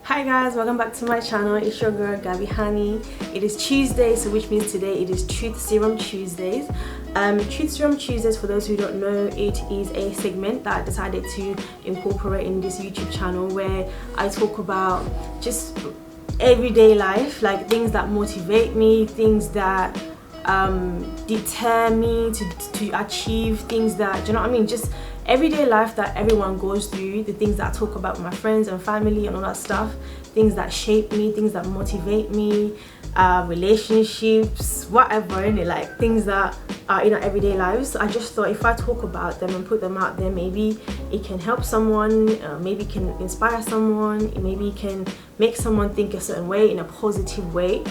Hi guys, welcome back to my channel. It's your girl Gabbyhoneyy. It is Tuesday, so which means today it is Truth Serum Tuesdays. Truth Serum Tuesdays, for those who don't know, it is a segment that I decided to incorporate in this YouTube channel where I talk about just everyday life, like things that motivate me, things that deter me to achieve things that, do you know what I mean, just everyday life that everyone goes through, the things that I talk about with my friends and family and all that stuff, things that shape me, things that motivate me, relationships, whatever, innit? Like things that are in our everyday lives. So I just thought if I talk about them and put them out there, maybe it can help someone, maybe it can inspire someone, maybe it can make someone think a certain way in a positive way.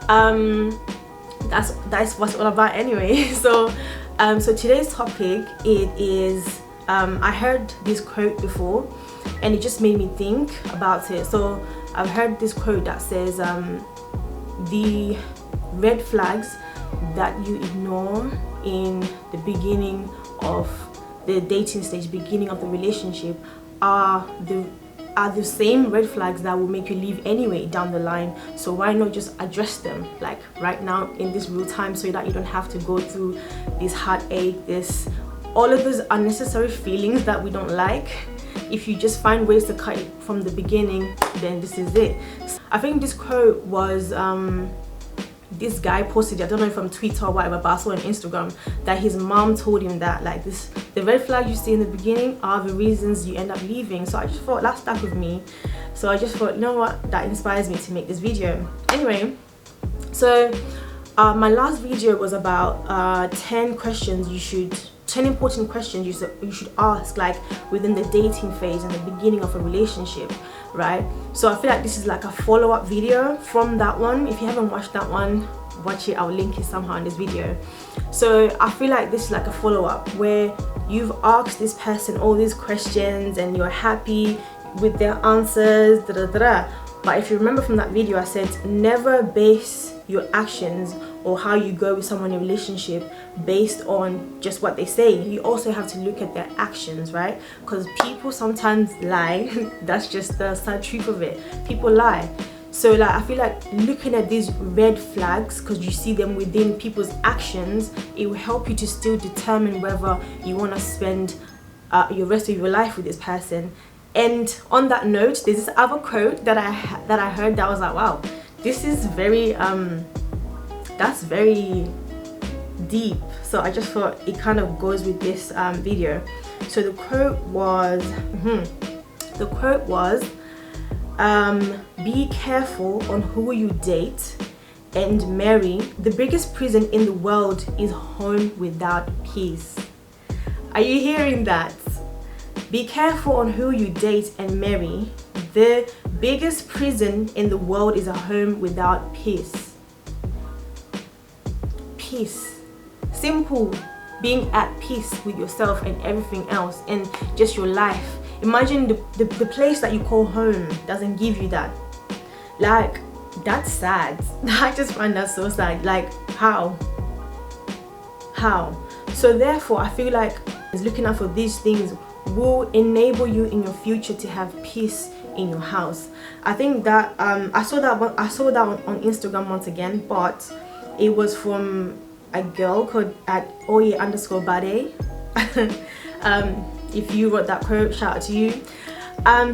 That's what it's all about anyway. So today's topic, it is I heard this quote before and it just made me think about it. So I've heard this quote that says the red flags that you ignore in the beginning of the dating stage, beginning of the relationship, are the same red flags that will make you leave anyway down the line. So why not just address them like right now in this real time, so that you don't have to go through this heartache, all of those unnecessary feelings that we don't like. If you just find ways to cut it from the beginning, then this is it. I think this quote was this guy posted it, I don't know if from Twitter or whatever, but I saw on Instagram that his mom told him that like the red flags you see in the beginning are the reasons you end up leaving. So I just thought that stuck with me. So I just thought, you know what, that inspires me to make this video. Anyway, so my last video was about 10 important questions you should ask, like within the dating phase and the beginning of a relationship, right? So I feel like this is like a follow-up video from that one. If you haven't watched that one, watch it. I'll link it somehow in this video. So I feel like this is like a follow-up where you've asked this person all these questions and you're happy with their answers, but if you remember from that video, I said never base your actions or how you go with someone in a relationship based on just what they say. You also have to look at their actions, right? Because people sometimes lie. That's just the sad truth of it. People lie. So like I feel like looking at these red flags, because you see them within people's actions, it will help you to still determine whether you want to spend your rest of your life with this person. And on that note, there's this other quote that I heard that was like, wow, this is very that's very deep. So I just thought it kind of goes with this video. So the quote was be careful on who you date and marry. The biggest prison in the world is home without peace. Are you hearing that? Be careful on who you date and marry. The biggest prison in the world is a home without peace. Peace. Simple. Being at peace with yourself and everything else and just your life. Imagine the place that you call home doesn't give you that. Like, that's sad. I just find that so sad. Like, how? So therefore, I feel like looking out for these things will enable you in your future to have peace in your house. I think that I saw that on Instagram once again, but it was from a girl called @oye_bade. If you wrote that quote, shout out to you.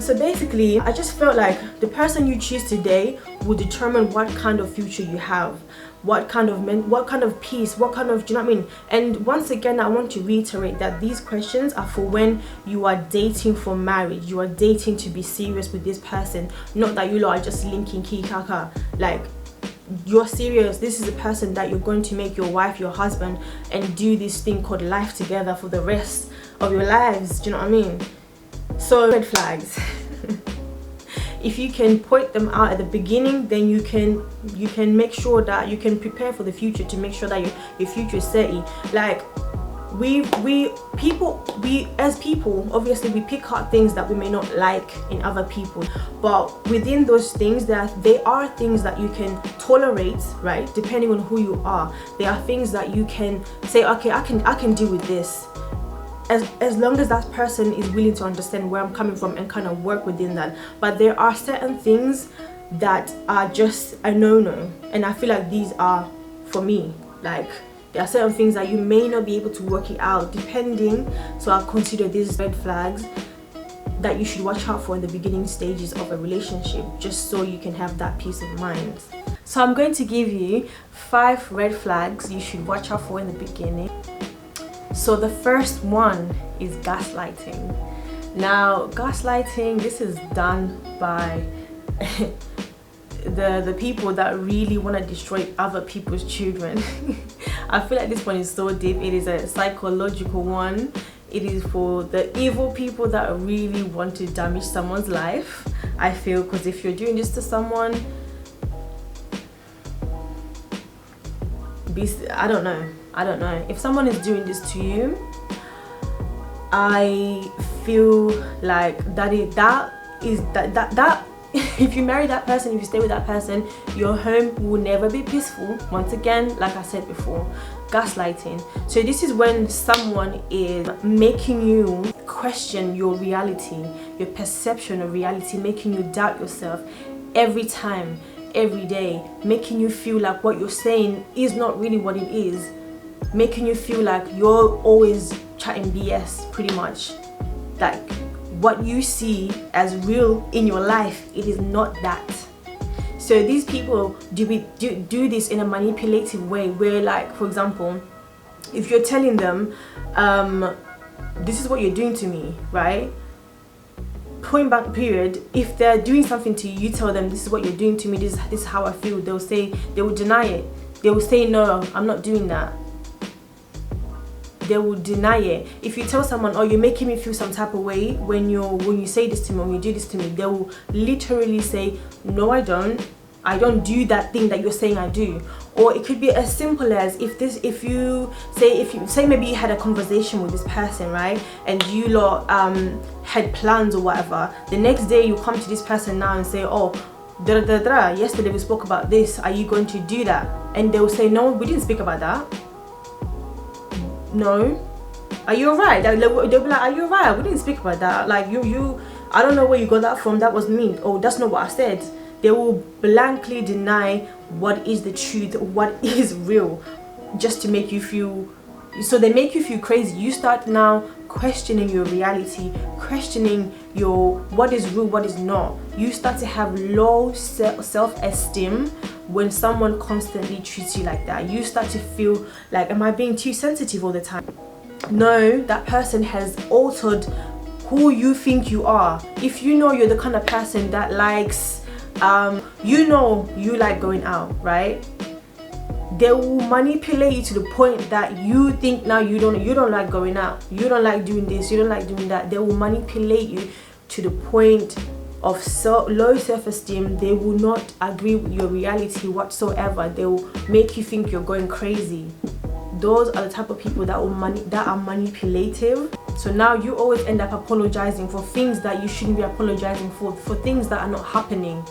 So basically, I just felt like the person you choose today will determine what kind of future you have, what kind of peace, what kind of, do you know what I mean? And once again, I want to reiterate that these questions are for when you are dating for marriage. You are dating to be serious with this person, not that you lot are just linking kikaka. Like, you're serious. This is a person that you're going to make your wife, your husband, and do this thing called life together for the rest of your lives. Do you know what I mean? So red flags. If you can point them out at the beginning, then you can make sure that you can prepare for the future, to make sure that your future is steady. Like we as people, obviously we pick out things that we may not like in other people, but within those things there are things that you can tolerate, right? Depending on who you are, there are things that you can say, okay, I can deal with this. as long as that person is willing to understand where I'm coming from and kind of work within that. But there are certain things that are just a no-no, and I feel like these are for me. Like, there are certain things that you may not be able to work it out depending, so I'll consider these red flags that you should watch out for in the beginning stages of a relationship, just so you can have that peace of mind. So I'm going to give you 5 red flags you should watch out for in the beginning. So the first one is gaslighting. Now, gaslighting, this is done by the people that really want to destroy other people's children. I feel like this one is so deep. It is a psychological one. It is for the evil people that really want to damage someone's life, I feel, because if you're doing this to someone, I don't know. If someone is doing this to you, I feel like that if you marry that person, if you stay with that person, your home will never be peaceful. Once again, like I said before, gaslighting. So this is when someone is making you question your reality, your perception of reality, making you doubt yourself every time, every day, making you feel like what you're saying is not really what it is, making you feel like you're always chatting BS, pretty much. Like, what you see as real in your life, it is not that. So these people do this in a manipulative way, where, like, for example, if you're telling them this is what you're doing to me, right, point blank period, if they're doing something to you, you tell them, this is what you're doing to me, this is how I feel, they will deny it. They will say, no, I'm not doing that. They will deny it. If you tell someone, oh, you're making me feel some type of way when you say this to me, when you do this to me, they will literally say, no, I don't do that thing that you're saying I do. Or it could be as simple as if you say maybe you had a conversation with this person, right, and you lot had plans or whatever. The next day you come to this person now and say, oh, yesterday we spoke about this, are you going to do that? And they will say, no, we didn't speak about that. No, are you alright? They'll be like, are you alright? We didn't speak about that. Like, you I don't know where you got that from. That wasn't me. Oh, that's not what I said. They will blankly deny what is the truth, what is real, just to make you feel. So they make you feel crazy. You start now questioning your reality, questioning your what is real, what is not. You start to have low self-esteem when someone constantly treats you like that. You start to feel like, am I being too sensitive all the time? No, that person has altered who you think you are. If you know you're the kind of person that likes you know you like going out, right? They will manipulate you to the point that you think now you don't like going out, you don't like doing this, you don't like doing that. They will manipulate you to the point of low self-esteem. They will not agree with your reality whatsoever. They will make you think you're going crazy. Those are the type of people that are manipulative. So now you always end up apologizing for things that you shouldn't be apologizing for things that are not happening,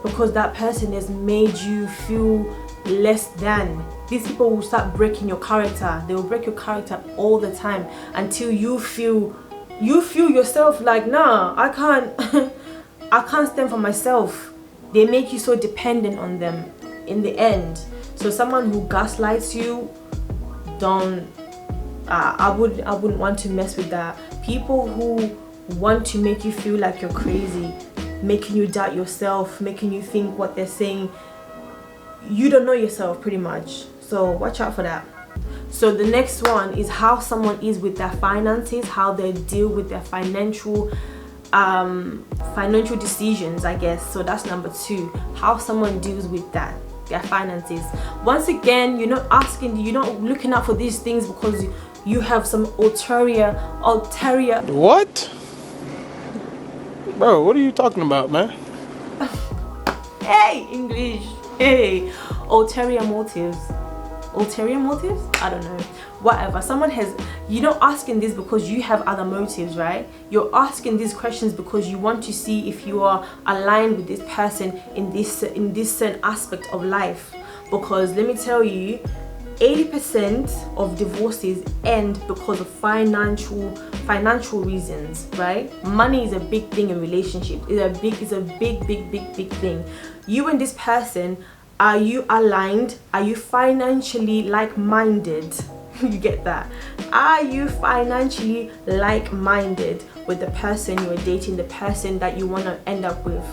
because that person has made you feel less than. These people will start breaking your character. They will break your character all the time until you feel yourself like, nah, I can't stand for myself. They make you so dependent on them in the end. So someone who gaslights you, I wouldn't want to mess with that. People who want to make you feel like you're crazy, making you doubt yourself, making you think what they're saying, you don't know yourself, pretty much. So watch out for that. So the next one is how someone is with their finances, how they deal with their financial decisions, I guess. So that's number 2, how someone deals with that, their finances. Once again, you're not looking out for these things because you have some ulterior. What? Bro, what are you talking about, man? Hey, English. Hey, ulterior motives. Ulterior motives? I don't know. Whatever. You're not asking this because you have other motives, right? You're asking these questions because you want to see if you are aligned with this person in this certain aspect of life. Because let me tell you, 80% of divorces end because of financial reasons, right? Money is a big thing in relationships. It's a big thing. You and this person, are you aligned? Are you financially like-minded? You get that? Are you financially like-minded with the person you're dating, the person that you want to end up with?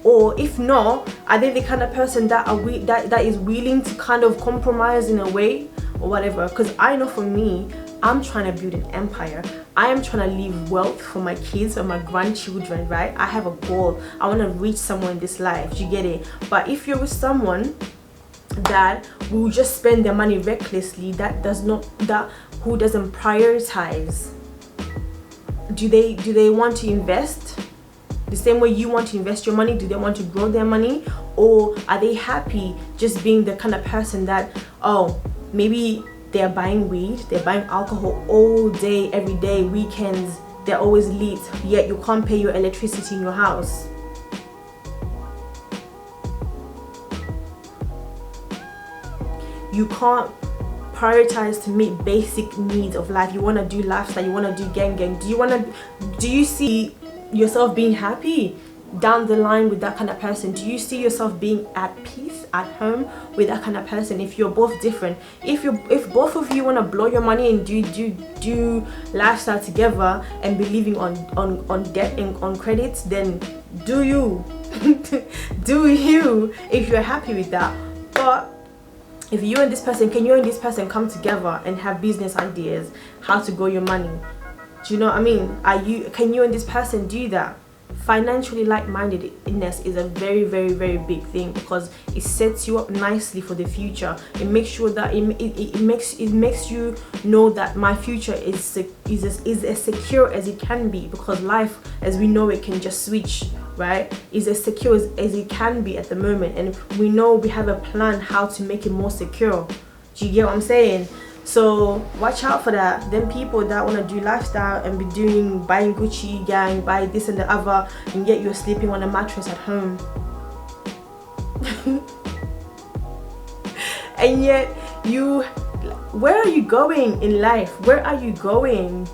Or if not, are they the kind of person that that is willing to kind of compromise in a way or whatever? Because I know for me, I'm trying to build an empire. I am trying to leave wealth for my kids or my grandchildren, right? I have a goal. I want to reach somewhere in this life. You get it? But if you're with someone that will just spend their money recklessly, who doesn't prioritize, do they want to invest the same way you want to invest your money? Do they want to grow their money? Or are they happy just being the kind of person that, oh, maybe they're buying weed, they're buying alcohol all day, every day, weekends, they're always late, yet you can't pay your electricity in your house? You can't prioritize to meet basic needs of life. You want to do lifestyle, you want to do gang. Do you see yourself being happy down the line with that kind of person? Do you see yourself being at peace at home with that kind of person? If you're both different, if both of you want to blow your money and do lifestyle together and be living on debt and on credits, then do you do you, if you're happy with that. But if you and this person, can you and this person come together and have business ideas, how to grow your money? Do you know what I mean? Can you and this person do that? Financially like-mindedness is a very big thing, because it sets you up nicely for the future. It makes sure that it makes you know that my future is as secure as it can be, because life as we know it can just switch, right? Is as secure as it can be at the moment, and we know we have a plan how to make it more secure. Do you get what I'm saying? So watch out for that. Them people that want to do lifestyle and be buying Gucci gang, buy this and the other, and yet you're sleeping on a mattress at home. And yet where are you going in life? Where are you going?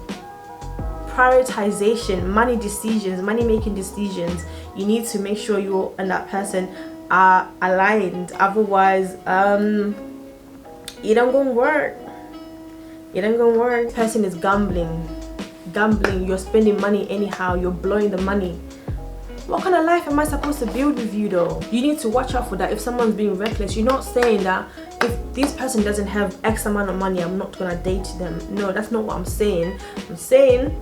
Prioritization, money decisions, money making decisions. You need to make sure you and that person are aligned. Otherwise, it don't gonna work. It ain't gonna work. Person is gambling. You're spending money anyhow, you're blowing the money. What kind of life am I supposed to build with you though? You need to watch out for that. If someone's being reckless, you're not saying that if this person doesn't have X amount of money, I'm not gonna date them. No, that's not what I'm saying. I'm saying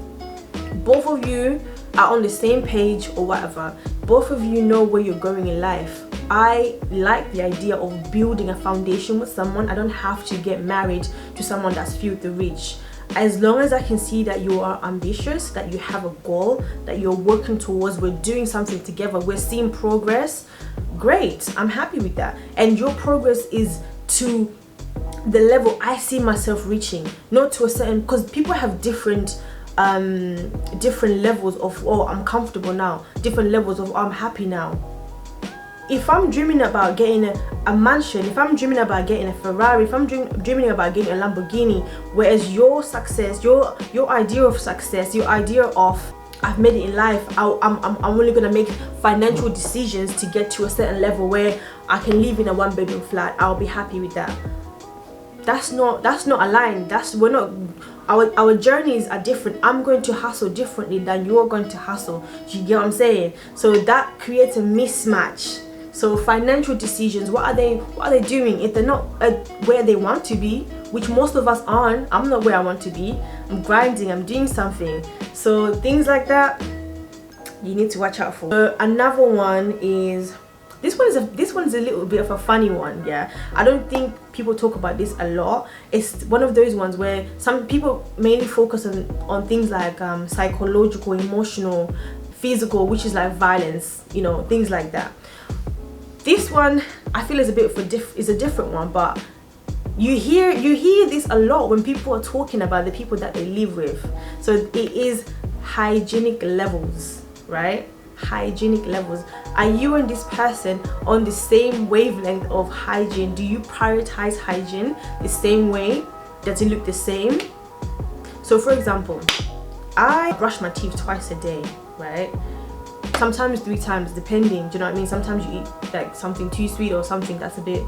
both of you are on the same page or whatever. Both of you know where you're going in life. I like the idea of building a foundation with someone. I don't have to get married to someone that's filthy rich. As long as I can see that you are ambitious, that you have a goal, that you're working towards, we're doing something together, we're seeing progress, great, I'm happy with that. And your progress is to the level I see myself reaching, not to a certain, because people have different levels of, oh, I'm comfortable now, different levels of, oh, I'm happy now. If I'm dreaming about getting a mansion, if I'm dreaming about getting a Ferrari, if I'm dreaming about getting a Lamborghini, whereas your success, your idea of success, your idea of I've made it in life, I'm only gonna make financial decisions to get to a certain level where I can live in a 1-bedroom flat, I'll be happy with that. That's not aligned. Our journeys are different. I'm going to hustle differently than you're going to hustle. Do you get what I'm saying? So that creates a mismatch. So financial decisions, what are they doing? If they're not where they want to be, which most of us aren't, I'm not where I want to be. I'm grinding, I'm doing something. So things like that, you need to watch out for. Another one is, this one's a little bit of a funny one, yeah. I don't think people talk about this a lot. It's one of those ones where some people mainly focus on things like psychological, emotional, physical, which is like violence, you know, things like that. This one I feel is a different one, but you hear this a lot when people are talking about the people that they live with. So it is hygienic levels, right? hygienic levels? Are you and this person on the same wavelength of hygiene? Do you prioritize hygiene the same way? Does it look the same? So for example, I brush my teeth twice a day, right? Sometimes 3 times, depending, do you know what I mean? Sometimes you eat like something too sweet or something that's a bit,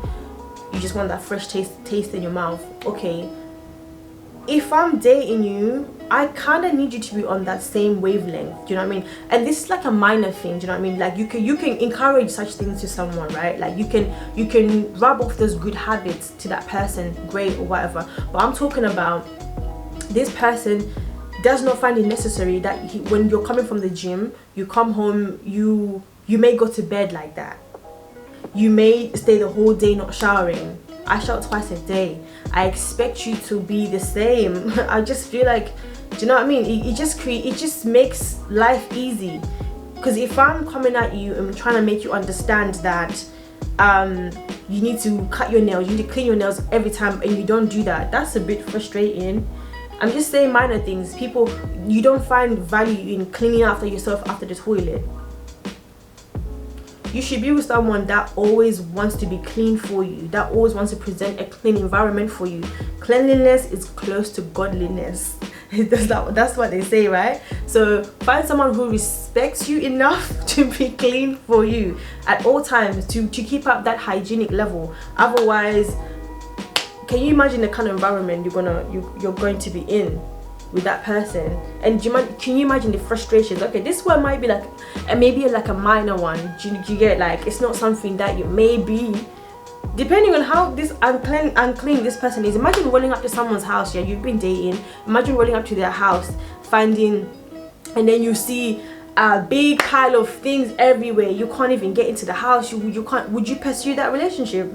you just want that fresh taste in your mouth. Okay, if I'm dating you, I kind of need you to be on that same wavelength, do you know what I mean? And this is like a minor thing, do you know what I mean? Like you can encourage such things to someone, right? Like you can rub off those good habits to that person, great, or whatever. But I'm talking about this person does not find it necessary that when you're coming from the gym, you come home, you may go to bed like that. You may stay the whole day not showering. I shower twice a day. I expect you to be the same. I just feel like, do you know what I mean? It just makes life easy. Because if I'm coming at you and trying to make you understand that you need to cut your nails, you need to clean your nails every time, and you don't do that, that's a bit frustrating. I'm just saying minor things. People, you don't find value in cleaning after yourself after the toilet. You should be with someone that always wants to be clean for you, that always wants to present a clean environment for you. Cleanliness is close to godliness. That's what they say, right? So find someone who respects you enough to be clean for you at all times, to keep up that hygienic level. Otherwise, can you imagine the kind of environment you're going to be in with that person? And can you imagine the frustrations? Okay, this one might be like maybe like a minor one. Do you get, like, it's not something that you maybe, depending on how this unclean this person is. Imagine rolling up to someone's house, yeah, you've been dating. Imagine rolling up to their house, and then you see a big pile of things everywhere. You can't even get into the house. You can't. Would you pursue that relationship?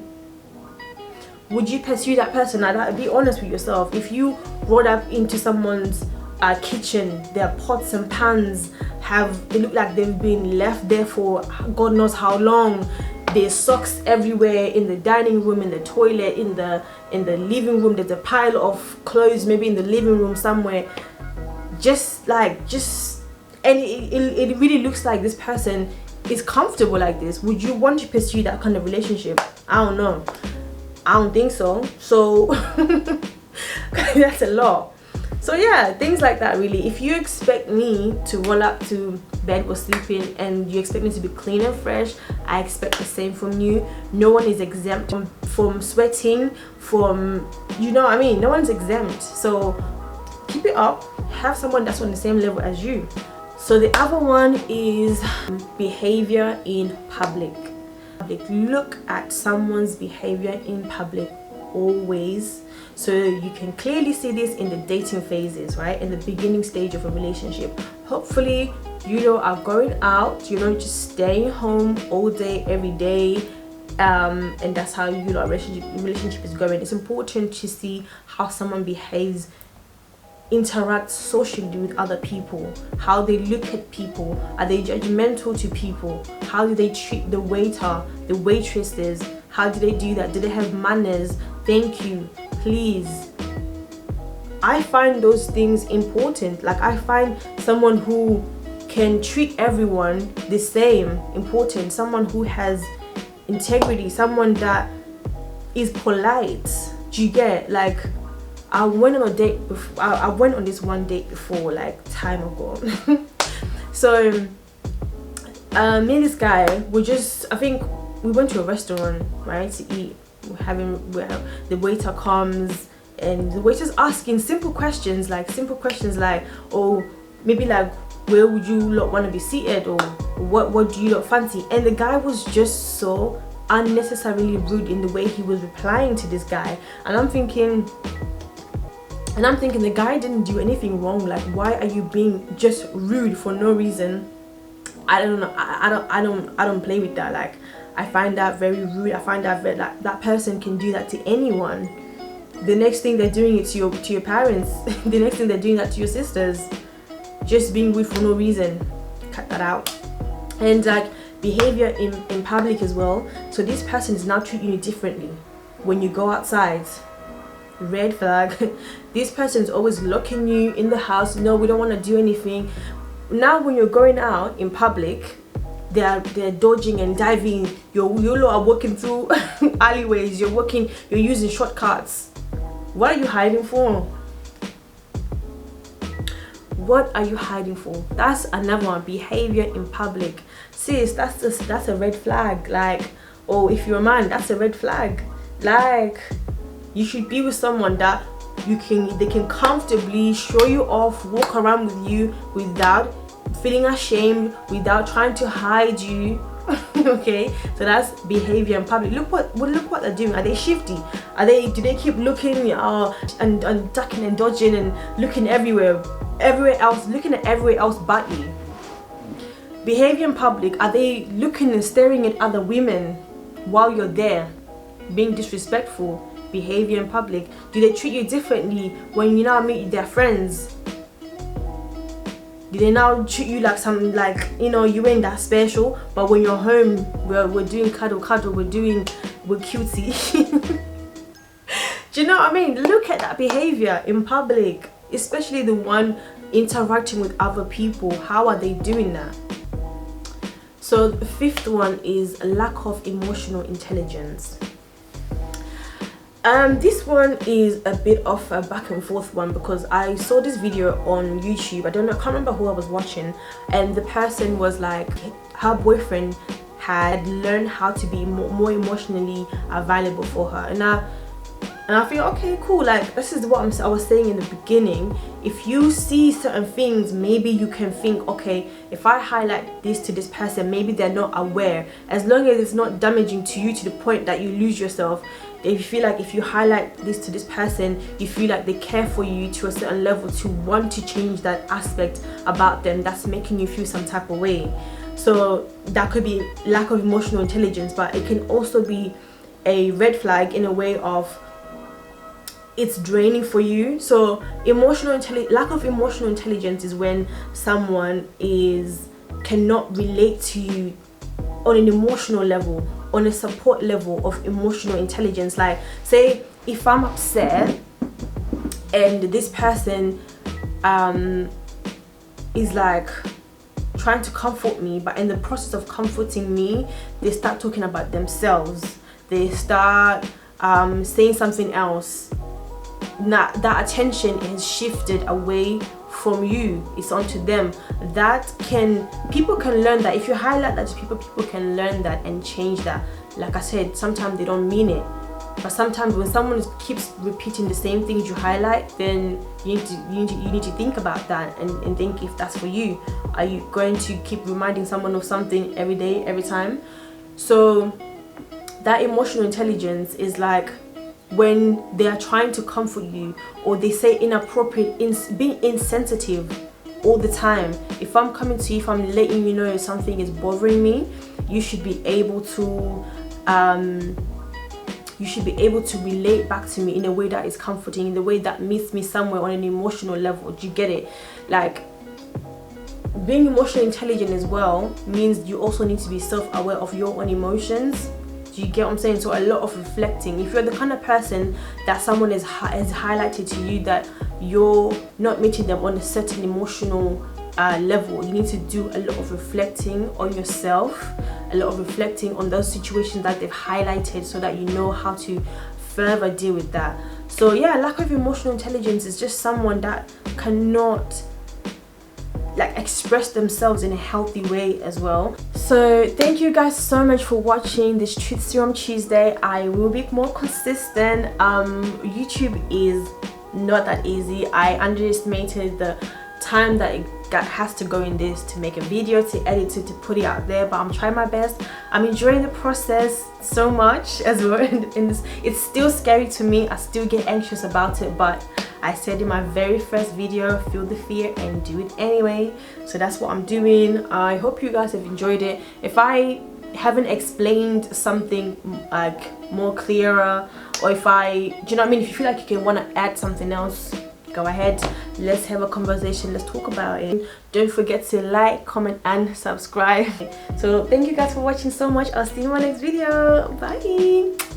Would you pursue that person like that? Be honest with yourself. If you rolled up into someone's kitchen, their pots and pans they look like they've been left there for God knows how long. There's socks everywhere, in the dining room, in the toilet, in the living room. There's a pile of clothes maybe in the living room somewhere. And it really looks like this person is comfortable like this. Would you want to pursue that kind of relationship? I don't know. I don't think so. So that's a lot. So yeah, things like that really. If you expect me to roll up to bed or sleeping and you expect me to be clean and fresh, I expect the same from you. No one is exempt from sweating, from, you know what I mean? No one's exempt. So keep it up. Have someone that's on the same level as you. So the other one is behavior in public. Look at someone's behavior in public always. So you can clearly see this in the dating phases, right? In the beginning stage of a relationship. Hopefully you are going out, you're not just staying home all day every day, and that's how relationship is going. It's important to see how someone behaves, interacts socially with other people, how they look at people. Are they judgmental to people? How do they treat the waiter, the waitresses? How do they do that? Do they have manners? Thank you, please. I find those things important. Like, I find someone who can treat everyone the same important. Someone who has integrity, someone that is polite. Do you get? Like, I went on a date before. I went on this one date before, like time ago. So me and this guy, I think we went to a restaurant, right, to eat. The waiter comes and the waiter's asking simple questions like, oh, maybe like, where would you lot want to be seated, or what do you lot fancy? And the guy was just so unnecessarily rude in the way he was replying to this guy. And I'm thinking the guy didn't do anything wrong. Like, why are you being just rude for no reason? I don't know. I don't play with that. Like, I find that very rude. I find that that person can do that to anyone. The next thing they're doing it to your parents. The next thing they're doing that to your sisters. Just being rude for no reason. Cut that out. And like behavior in public as well. So this person is now treating you differently when you go outside. Red flag. This person is always locking you in the house. No, we don't want to do anything. Now when you're going out in public, they're dodging and diving. You lot are walking through alleyways, you're using shortcuts. What are you hiding for? What are you hiding for? That's another one. Behavior in public. Sis, that's a red flag. Like, oh, if you're a man, that's a red flag. Like, you should be with someone that they can comfortably show you off, walk around with you without feeling ashamed, without trying to hide you. Okay, so that's behavior in public. Look what they're doing. Are they shifty? Do they keep looking and ducking and dodging and looking everywhere else, looking at everywhere else but you? Behavior in public. Are they looking and staring at other women while you're there, being disrespectful? Behavior in public. Do they treat you differently when you now meet their friends? Do they now treat you like something, like, you know, you ain't that special, but when you're home, we're doing cuddle, we're cutesy? Do you know what I mean? Look at that behavior in public, especially the one interacting with other people. How are they doing that? So the fifth one is a lack of emotional intelligence. This one is a bit of a back and forth one, because I saw this video on YouTube. I can't remember who I was watching, and the person was like, her boyfriend had learned how to be more emotionally available for her, and I feel, okay, cool, like, this is what I was saying in the beginning. If you see certain things, maybe you can think, okay, if I highlight this to this person, maybe they're not aware. As long as it's not damaging to you to the point that you lose yourself. If you feel like if you highlight this to this person, you feel like they care for you to a certain level, to want to change that aspect about them that's making you feel some type of way. So that could be lack of emotional intelligence, but it can also be a red flag in a way of it's draining for you. So lack of emotional intelligence is when someone cannot relate to you on an emotional level, on a support level of emotional intelligence. Like, say if I'm upset and this person is like trying to comfort me, but in the process of comforting me, they start talking about themselves, they start saying something else. Now that attention is shifted away from you, it's onto them. People can learn that. If you highlight that to people can learn that and change that. Like I said, sometimes they don't mean it, but sometimes when someone keeps repeating the same things you highlight, then you need to think about that and think if that's for you. Are you going to keep reminding someone of something every day, every time? So that emotional intelligence is like when they are trying to comfort you, or they say inappropriate, being insensitive all the time. If I'm coming to you, if I'm letting you know something is bothering me, you should be able to relate back to me in a way that is comforting, in the way that meets me somewhere on an emotional level. Do you get it? Like, being emotionally intelligent as well means you also need to be self-aware of your own emotions. Do you get what I'm saying? So a lot of reflecting. If you're the kind of person that someone has highlighted to you that you're not meeting them on a certain emotional level, you need to do a lot of reflecting on yourself, a lot of reflecting on those situations that they've highlighted, so that you know how to further deal with that. So yeah, lack of emotional intelligence is just someone that cannot like express themselves in a healthy way as well. So thank you guys so much for watching this Truth Serum Tuesday. I will be more consistent. YouTube is not that easy. I underestimated the time that it has to go in this to make a video, to edit it, to put it out there, but I'm trying my best. I'm enjoying the process so much as well. It's still scary to me. I still get anxious about it, but I said in my very first video, feel the fear and do it anyway. So that's what I'm doing. I hope you guys have enjoyed it. If I haven't explained something like more clearer, or if do you know what I mean, if you feel like you can want to add something else, go ahead, let's have a conversation, let's talk about it. Don't forget to like, comment and subscribe. So thank you guys for watching so much. I'll see you in my next video. Bye.